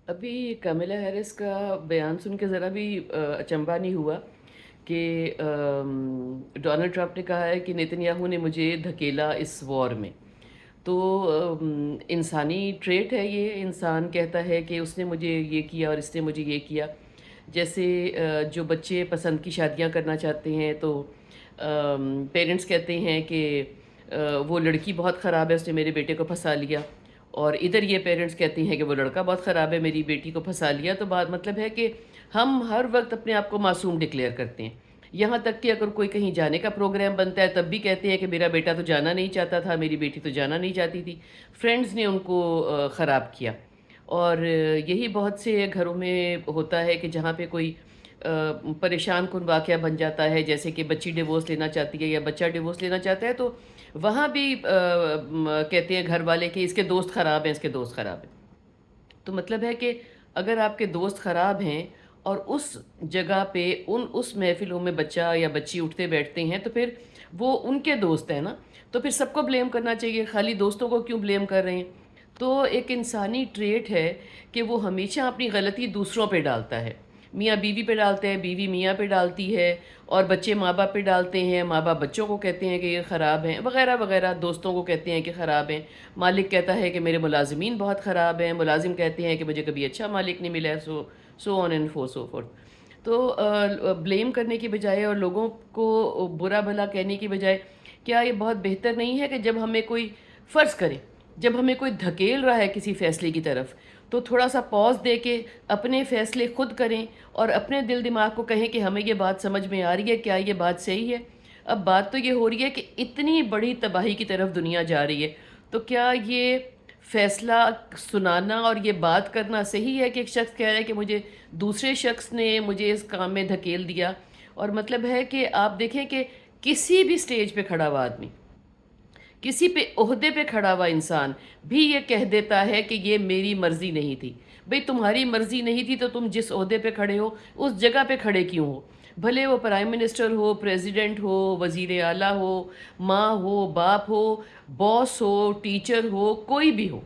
ابھی کمیلا ہیرس کا بیان سن کے ذرا بھی اچنبھا نہیں ہوا کہ ڈونلڈ ٹرمپ نے کہا ہے کہ نیتن یاہو نے مجھے دھکیلا اس وار میں. تو انسانی ٹریٹ ہے یہ. انسان کہتا ہے کہ اس نے مجھے یہ کیا اور اس نے مجھے یہ کیا. جیسے جو بچے پسند کی شادیاں کرنا چاہتے ہیں تو پیرنٹس کہتے ہیں کہ وہ لڑکی بہت خراب ہے، اس نے میرے بیٹے کو پھنسا لیا. اور ادھر یہ پیرنٹس کہتے ہیں کہ وہ لڑکا بہت خراب ہے، میری بیٹی کو پھنسا لیا. تو بات مطلب ہے کہ ہم ہر وقت اپنے آپ کو معصوم ڈکلیئر کرتے ہیں. یہاں تک کہ اگر کوئی کہیں جانے کا پروگرام بنتا ہے تب بھی کہتے ہیں کہ میرا بیٹا تو جانا نہیں چاہتا تھا، میری بیٹی تو جانا نہیں چاہتی تھی، فرینڈز نے ان کو خراب کیا. اور یہی بہت سے گھروں میں ہوتا ہے کہ جہاں پہ کوئی پریشان کن واقعہ بن جاتا ہے، جیسے کہ بچی ڈیورس لینا چاہتی ہے یا بچہ ڈیورس لینا چاہتا ہے، تو وہاں بھی کہتے ہیں گھر والے کہ اس کے دوست خراب ہیں، اس کے دوست خراب ہیں. تو مطلب ہے کہ اگر آپ کے دوست خراب ہیں اور اس جگہ پہ اس محفلوں میں بچہ یا بچی اٹھتے بیٹھتے ہیں تو پھر وہ ان کے دوست ہیں نا. تو پھر سب کو بلیم کرنا چاہیے، خالی دوستوں کو کیوں بلیم کر رہے ہیں؟ تو ایک انسانی ٹریٹ ہے کہ وہ ہمیشہ اپنی غلطی دوسروں پہ ڈالتا ہے. میاں بیوی پہ ڈالتے ہیں، بیوی میاں پہ ڈالتی ہے، اور بچے ماں باپ پہ ڈالتے ہیں، ماں باپ بچوں کو کہتے ہیں کہ یہ خراب ہیں وغیرہ وغیرہ، دوستوں کو کہتے ہیں کہ خراب ہیں. مالک کہتا ہے کہ میرے ملازمین بہت خراب ہیں، ملازم کہتے ہیں کہ مجھے کبھی اچھا مالک نہیں ملا، سو آن اینڈ سو فورتھ. تو بلیم کرنے کی بجائے اور لوگوں کو برا بھلا کہنے کی بجائے کیا یہ بہت بہتر نہیں ہے کہ جب ہمیں کوئی فرض کرے، جب ہمیں کوئی دھکیل رہا ہے کسی فیصلے کی طرف، تو تھوڑا سا پاز دے کے اپنے فیصلے خود کریں اور اپنے دل دماغ کو کہیں کہ ہمیں یہ بات سمجھ میں آ رہی ہے، کیا یہ بات صحیح ہے؟ اب بات تو یہ ہو رہی ہے کہ اتنی بڑی تباہی کی طرف دنیا جا رہی ہے، تو کیا یہ فیصلہ سنانا اور یہ بات کرنا صحیح ہے کہ ایک شخص کہہ رہا ہے کہ مجھے دوسرے شخص نے مجھے اس کام میں دھکیل دیا؟ اور مطلب ہے کہ آپ دیکھیں کہ کسی بھی سٹیج پہ کھڑا ہوا آدمی، کسی پہ عہدے پہ کھڑا ہوا انسان بھی یہ کہہ دیتا ہے کہ یہ میری مرضی نہیں تھی. بھئی تمہاری مرضی نہیں تھی تو تم جس عہدے پہ کھڑے ہو اس جگہ پہ کھڑے کیوں ہو؟ بھلے وہ پرائم منسٹر ہو، پریزیڈنٹ ہو، وزیر اعلیٰ ہو، ماں ہو، باپ ہو، باس ہو، ٹیچر ہو، کوئی بھی ہو.